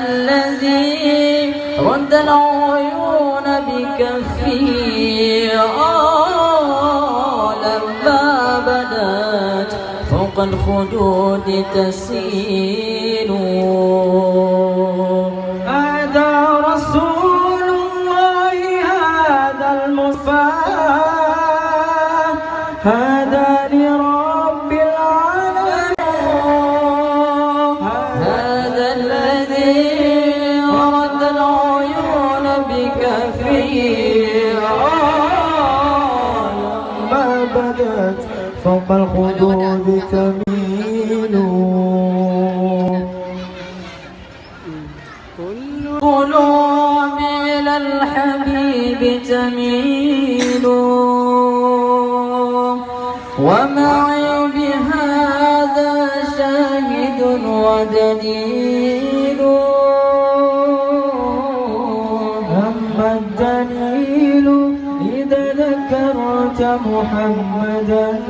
الذي رد العيون بكفه لما بدت فوق الخدود تسيل. هذا رسول الله هذا المصطفى هذا لرب العالمين هذا الذي رد العيون بكفه ما بدت فوق الخدود تميل. قلوب إلى الحبيب تميل ومعي بهذا شاهد ودليل. أما الدليل إذا ذكرت محمدا